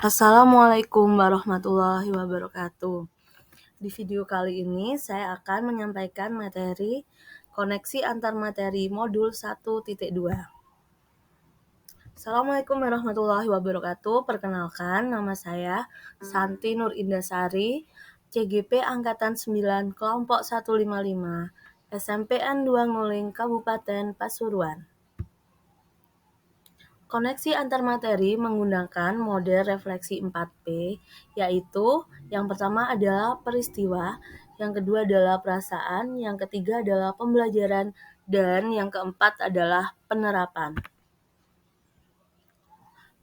Assalamualaikum warahmatullahi wabarakatuh. Di video kali ini saya akan menyampaikan materi koneksi antar materi modul 1.2. Assalamualaikum warahmatullahi wabarakatuh. Perkenalkan, nama saya Santi Nur Indasari, CGP Angkatan 9 Kelompok 155, SMPN 2 Nguling, Kabupaten Pasuruan. Koneksi antar materi menggunakan model refleksi 4P, yaitu yang pertama adalah peristiwa, yang kedua adalah perasaan, yang ketiga adalah pembelajaran, dan yang keempat adalah penerapan.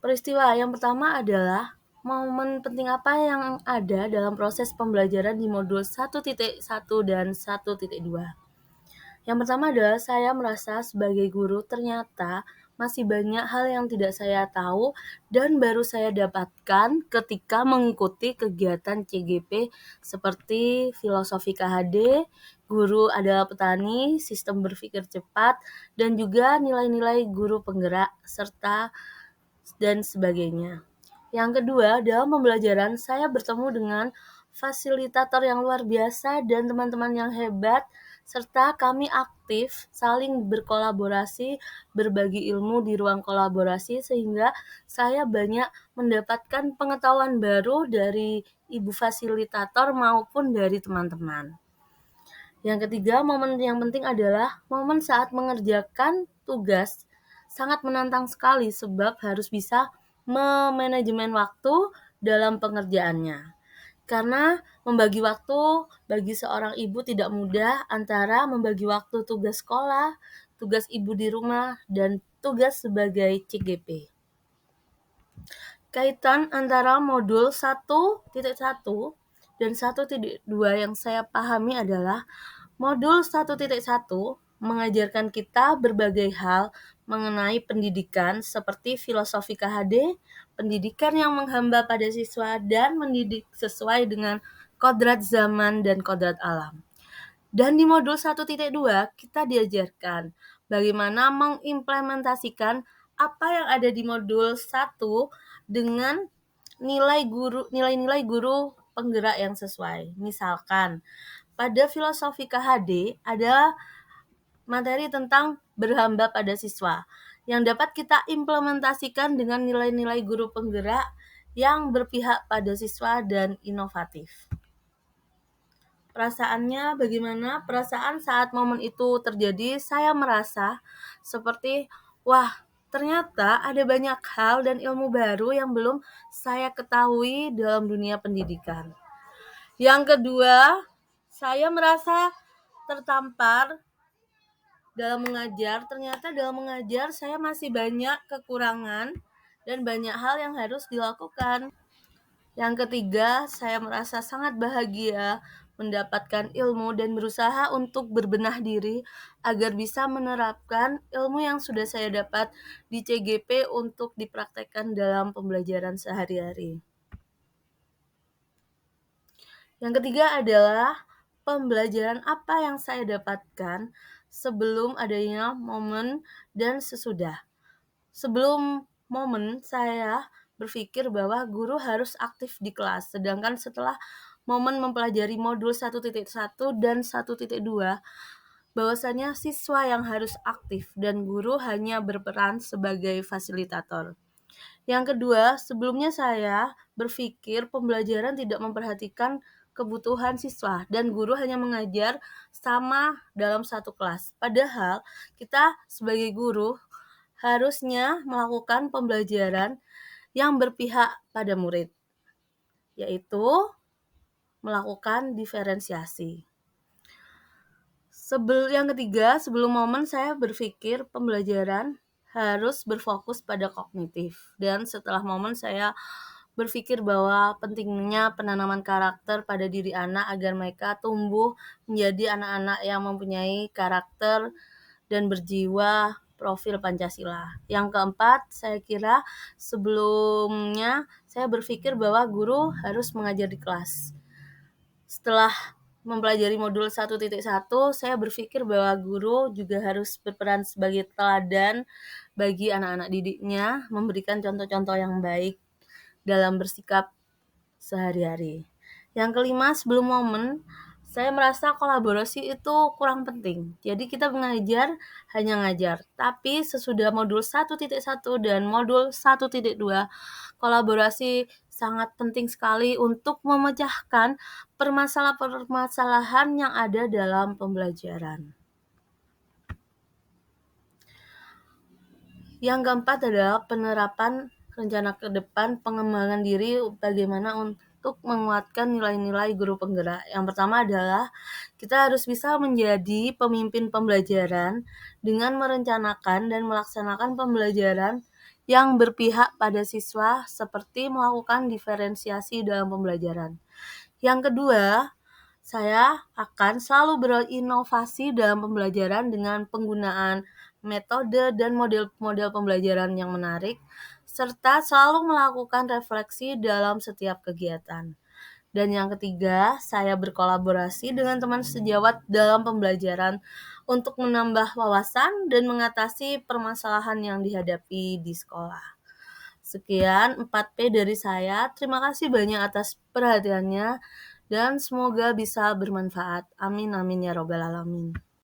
Peristiwa yang pertama adalah momen penting apa yang ada dalam proses pembelajaran di modul 1.1 dan 1.2. Yang pertama adalah saya merasa sebagai guru ternyata masih banyak hal yang tidak saya tahu dan baru saya dapatkan ketika mengikuti kegiatan CGP seperti filosofi KHD, guru adalah petani, sistem berpikir cepat, dan juga nilai-nilai guru penggerak, serta dan sebagainya. Yang kedua, dalam pembelajaran saya bertemu dengan fasilitator yang luar biasa dan teman-teman yang hebat, serta kami aktif saling berkolaborasi, berbagi ilmu di ruang kolaborasi, sehingga saya banyak mendapatkan pengetahuan baru dari ibu fasilitator maupun dari teman-teman. Yang ketiga, momen yang penting adalah momen saat mengerjakan tugas sangat menantang sekali sebab harus bisa memanajemen waktu dalam pengerjaannya. Karena membagi waktu bagi seorang ibu tidak mudah antara membagi waktu tugas sekolah, tugas ibu di rumah, dan tugas sebagai CGP. Kaitan antara modul 1.1 dan 1.2 yang saya pahami adalah modul 1.1 mengajarkan kita berbagai hal mengenai pendidikan seperti filosofi KHD, pendidikan yang menghamba pada siswa, dan mendidik sesuai dengan kodrat zaman dan kodrat alam. Dan di modul 1.2 kita diajarkan bagaimana mengimplementasikan apa yang ada di modul 1 dengan nilai-nilai guru penggerak yang sesuai. Misalkan pada filosofi KHD ada materi tentang berhamba pada siswa yang dapat kita implementasikan dengan nilai-nilai guru penggerak yang berpihak pada siswa dan inovatif. Perasaannya bagaimana? Perasaan saat momen itu terjadi, saya merasa seperti, wah, ternyata ada banyak hal dan ilmu baru yang belum saya ketahui dalam dunia pendidikan. Yang kedua, saya merasa tertampar dalam mengajar. Ternyata dalam mengajar saya masih banyak kekurangan dan banyak hal yang harus dilakukan. Yang ketiga, saya merasa sangat bahagia mendapatkan ilmu dan berusaha untuk berbenah diri agar bisa menerapkan ilmu yang sudah saya dapat di CGP untuk dipraktekkan dalam pembelajaran sehari-hari. Yang ketiga adalah pembelajaran apa yang saya dapatkan sebelum adanya momen dan sesudah. Sebelum momen, saya berpikir bahwa guru harus aktif di kelas, sedangkan setelah momen mempelajari modul 1.1 dan 1.2, bahwasanya siswa yang harus aktif dan guru hanya berperan sebagai fasilitator. Yang kedua, sebelumnya saya berpikir pembelajaran tidak memperhatikan kebutuhan siswa dan guru hanya mengajar sama dalam satu kelas. Padahal kita sebagai guru harusnya melakukan pembelajaran yang berpihak pada murid, yaitu melakukan diferensiasi. Yang ketiga, sebelum momen saya berpikir pembelajaran harus berfokus pada kognitif. Dan setelah momen saya berpikir bahwa pentingnya penanaman karakter pada diri anak agar mereka tumbuh menjadi anak-anak yang mempunyai karakter dan berjiwa profil Pancasila. Yang keempat, saya kira sebelumnya saya berpikir bahwa guru harus mengajar di kelas. Setelah mempelajari modul 1.1, saya berpikir bahwa guru juga harus berperan sebagai teladan bagi anak-anak didiknya, memberikan contoh-contoh yang baik dalam bersikap sehari-hari. Yang kelima, sebelum momen, saya merasa kolaborasi itu kurang penting. Jadi kita mengajar hanya ngajar. Tapi sesudah modul 1.1 dan modul 1.2, kolaborasi sangat penting sekali untuk memecahkan permasalahan-permasalahan yang ada dalam pembelajaran. Yang keempat adalah penerapan rencana ke depan, pengembangan diri, bagaimana untuk menguatkan nilai-nilai guru penggerak. Yang pertama adalah kita harus bisa menjadi pemimpin pembelajaran dengan merencanakan dan melaksanakan pembelajaran yang berpihak pada siswa seperti melakukan diferensiasi dalam pembelajaran. Yang kedua, saya akan selalu berinovasi dalam pembelajaran dengan penggunaan metode dan model-model pembelajaran yang menarik, serta selalu melakukan refleksi dalam setiap kegiatan. Dan yang ketiga, saya berkolaborasi dengan teman sejawat dalam pembelajaran untuk menambah wawasan dan mengatasi permasalahan yang dihadapi di sekolah. Sekian 4P dari saya. Terima kasih banyak atas perhatiannya dan semoga bisa bermanfaat. Amin amin ya robbal alamin.